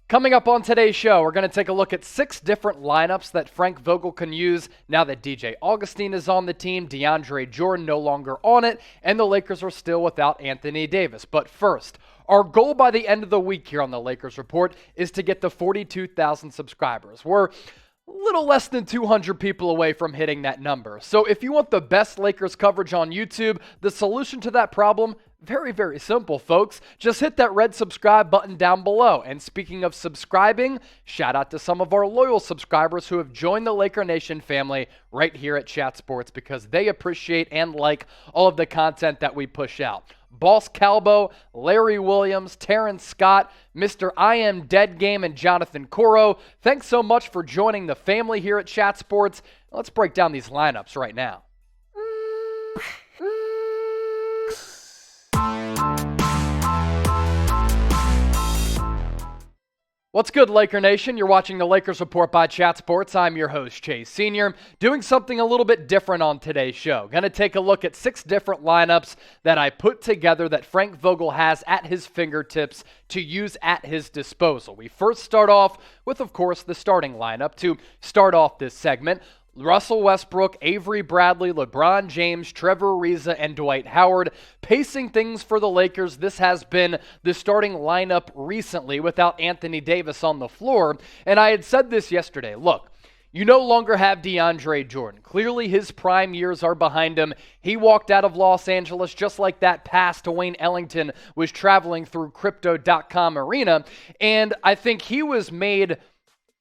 Coming up on today's show, we're going to take a look at 6 different lineups that Frank Vogel can use now that DJ Augustin is on the team, DeAndre Jordan no longer on it, and the Lakers are still without Anthony Davis. But first, our goal by the end of the week here on the Lakers Report is to get to 42,000 subscribers. We're a little less than 200 people away from hitting that number. So if you want the best Lakers coverage on YouTube, the solution to that problem, very, very simple, folks. Just hit that red subscribe button down below. And speaking of subscribing, shout out to some of our loyal subscribers who have joined the Laker Nation family right here at Chat Sports because they appreciate and like all of the content that we push out. Boss Calbo, Larry Williams, Terrence Scott, Mr. I Am Dead Game, and Jonathan Coro. Thanks so much for joining the family here at Chat Sports. Let's break down these lineups right now. What's good, Laker Nation? You're watching the Lakers Report by Chat Sports. I'm your host, Chase Sr., doing something a little bit different on today's show. Going to take a look at 6 different lineups that I put together that Frank Vogel has at his fingertips to use at his disposal. We first start off with, of course, the starting lineup to start off this segment. Russell Westbrook, Avery Bradley, LeBron James, Trevor Ariza, and Dwight Howard. Pacing things for the Lakers, this has been the starting lineup recently without Anthony Davis on the floor. And I had said this yesterday. Look, you no longer have DeAndre Jordan. Clearly his prime years are behind him. He walked out of Los Angeles just like that pass to Wayne Ellington was traveling through Crypto.com arena. And I think he was made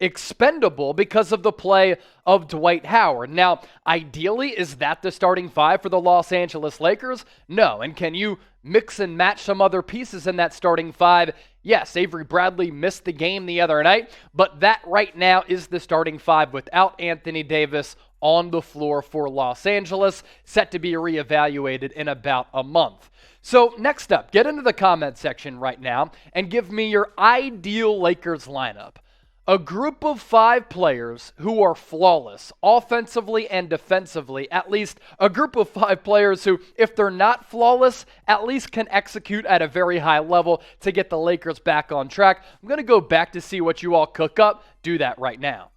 expendable because of the play of Dwight Howard. Now, ideally, is that the starting 5 for the Los Angeles Lakers? No. And can you mix and match some other pieces in that starting 5? Yes, Avery Bradley missed the game the other night, but that right now is the starting 5 without Anthony Davis on the floor for Los Angeles, set to be reevaluated in about a month. So next up, get into the comment section right now and give me your ideal Lakers lineup. A group of 5 players who are flawless, offensively and defensively. At least a group of 5 players who, if they're not flawless, at least can execute at a very high level to get the Lakers back on track. I'm going to go back to see what you all cook up. Do that right now.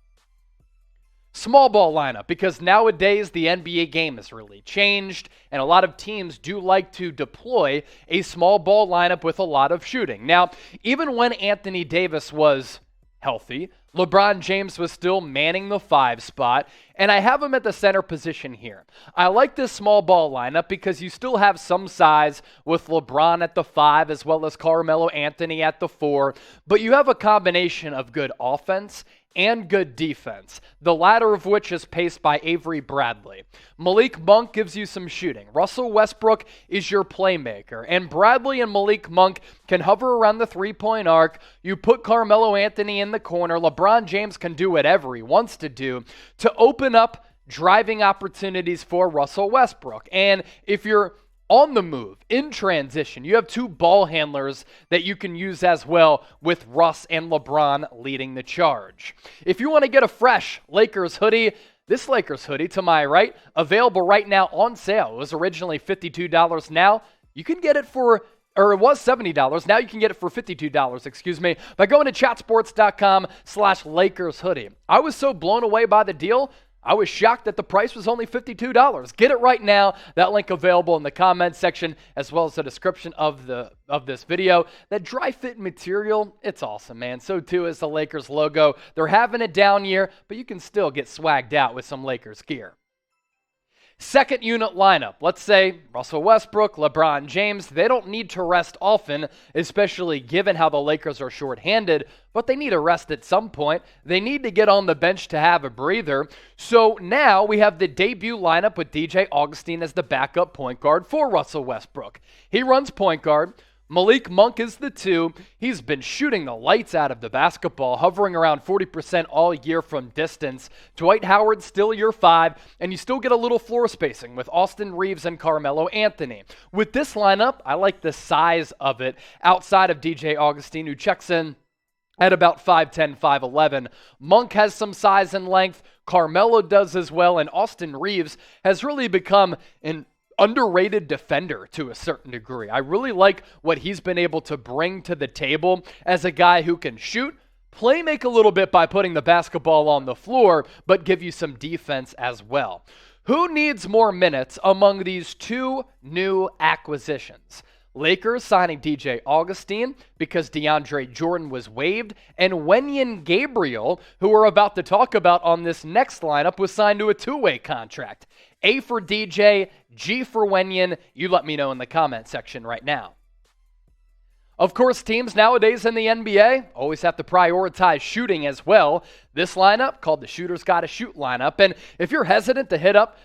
Small ball lineup, because nowadays the NBA game has really changed, and a lot of teams do like to deploy a small ball lineup with a lot of shooting. Now, even when Anthony Davis was healthy, LeBron James was still manning the 5 spot, and I have him at the center position here. I like this small ball lineup because you still have some size with LeBron at the 5 as well as Carmelo Anthony at the 4, but you have a combination of good offense and good defense, the latter of which is paced by Avery Bradley. Malik Monk gives you some shooting. Russell Westbrook is your playmaker, and Bradley and Malik Monk can hover around the 3-point arc. You put Carmelo Anthony in the corner. LeBron James can do whatever he wants to do to open up driving opportunities for Russell Westbrook. And if you're on the move, in transition, you have 2 ball handlers that you can use as well, with Russ and LeBron leading the charge. If you want to get a fresh Lakers hoodie, this Lakers hoodie to my right, available right now on sale. It was originally $52. Now you can get it for, or it was $70. Now you can get it for $52, by going to chatsports.com/Lakers hoodie. I was so blown away by the deal, I was shocked that the price was only $52. Get it right now. That link available in the comments section as well as the description of this video. That dry fit material, it's awesome, man. So too is the Lakers logo. They're having a down year, but you can still get swagged out with some Lakers gear. Second unit lineup, let's say Russell Westbrook, LeBron James, they don't need to rest often, especially given how the Lakers are shorthanded, but they need a rest at some point. They need to get on the bench to have a breather. So now we have the debut lineup with DJ Augustin as the backup point guard for Russell Westbrook. He runs point guard. Malik Monk is the 2. He's been shooting the lights out of the basketball, hovering around 40% all year from distance. Dwight Howard still your 5, and you still get a little floor spacing with Austin Reaves and Carmelo Anthony. With this lineup, I like the size of it outside of DJ Augustin, who checks in at about 5'10", 5'11". Monk has some size and length. Carmelo does as well, and Austin Reaves has really become an underrated defender to a certain degree. I really like what he's been able to bring to the table as a guy who can shoot, play make a little bit by putting the basketball on the floor, but give you some defense as well. Who needs more minutes among these two new acquisitions? Lakers signing DJ Augustin because DeAndre Jordan was waived, and Wenyen Gabriel, who we're about to talk about on this next lineup, was signed to a two-way contract. A for DJ, G for Wenyen. You let me know in the comment section right now. Of course, teams nowadays in the NBA always have to prioritize shooting as well. This lineup, called the Shooters Gotta Shoot lineup, and if you're hesitant to hit up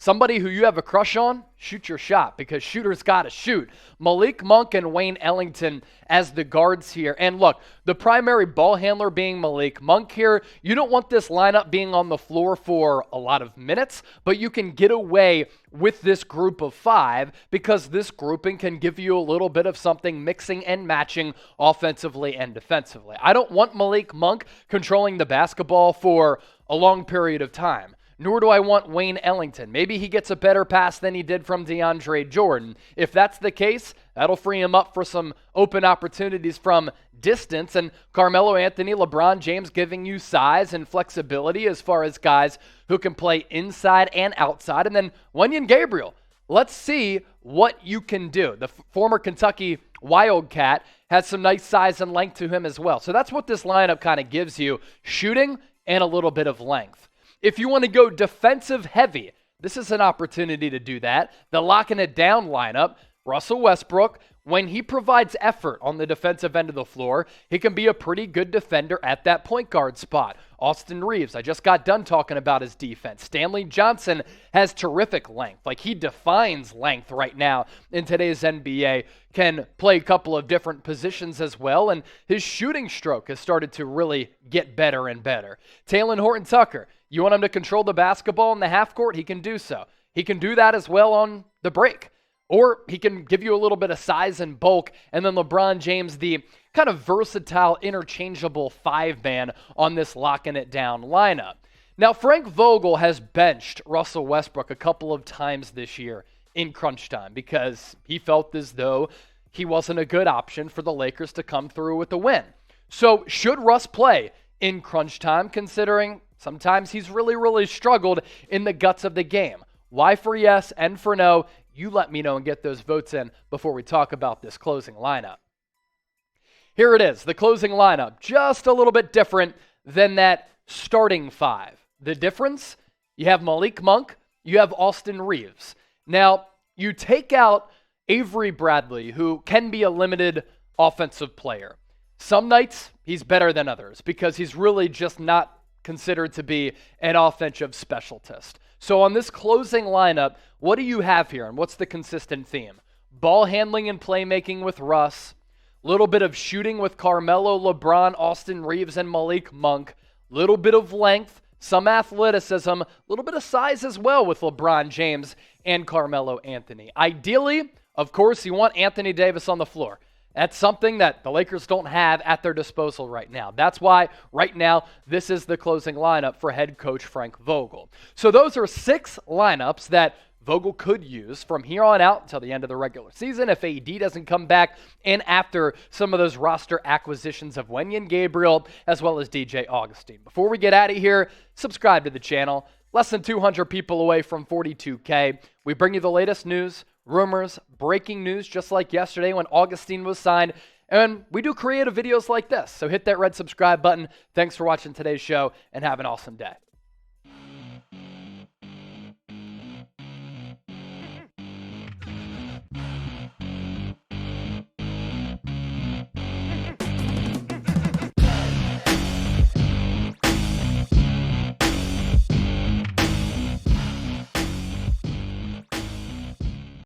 somebody who you have a crush on, shoot your shot, because shooters gotta shoot. Malik Monk and Wayne Ellington as the guards here. And look, the primary ball handler being Malik Monk here, you don't want this lineup being on the floor for a lot of minutes, but you can get away with this group of five because this grouping can give you a little bit of something mixing and matching offensively and defensively. I don't want Malik Monk controlling the basketball for a long period of time. Nor do I want Wayne Ellington. Maybe he gets a better pass than he did from DeAndre Jordan. If that's the case, that'll free him up for some open opportunities from distance. And Carmelo Anthony, LeBron James giving you size and flexibility as far as guys who can play inside and outside. And then Wenyen Gabriel. Let's see what you can do. The former Kentucky Wildcat has some nice size and length to him as well. So that's what this lineup kind of gives you, shooting and a little bit of length. If you want to go defensive heavy, this is an opportunity to do that. The locking it down lineup, Russell Westbrook, when he provides effort on the defensive end of the floor, he can be a pretty good defender at that point guard spot. Austin Reaves, I just got done talking about his defense. Stanley Johnson has terrific length. Like, he defines length right now in today's NBA. Can play a couple of different positions as well, and his shooting stroke has started to really get better and better. Talen Horton-Tucker, you want him to control the basketball in the half court? He can do so. He can do that as well on the break. Or he can give you a little bit of size and bulk, and then LeBron James, the kind of versatile, interchangeable five-man on this locking it down lineup. Now, Frank Vogel has benched Russell Westbrook a couple of times this year in crunch time because he felt as though he wasn't a good option for the Lakers to come through with a win. So should Russ play in crunch time, considering sometimes he's really struggled in the guts of the game? Why for yes and for no? You let me know and get those votes in before we talk about this closing lineup. Here it is, the closing lineup, just a little bit different than that starting five. The difference, you have Malik Monk, you have Austin Reaves. Now, you take out Avery Bradley, who can be a limited offensive player. Some nights, he's better than others because he's really just not considered to be an offensive specialist. So on this closing lineup, what do you have here, and what's the consistent theme? Ball handling and playmaking with Russ, little bit of shooting with Carmelo, LeBron, Austin Reaves, and Malik Monk, little bit of length, some athleticism, little bit of size as well with LeBron James and Carmelo Anthony. Ideally, of course, you want Anthony Davis on the floor. That's something that the Lakers don't have at their disposal right now. That's why right now this is the closing lineup for head coach Frank Vogel. So those are 6 lineups that Vogel could use from here on out until the end of the regular season if AD doesn't come back and after some of those roster acquisitions of Wenyen Gabriel as well as DJ Augustin. Before we get out of here, subscribe to the channel. Less than 200 people away from 42K. We bring you the latest news, rumors, breaking news, just like yesterday when Augustin was signed. And we do creative videos like this. So hit that red subscribe button. Thanks for watching today's show and have an awesome day.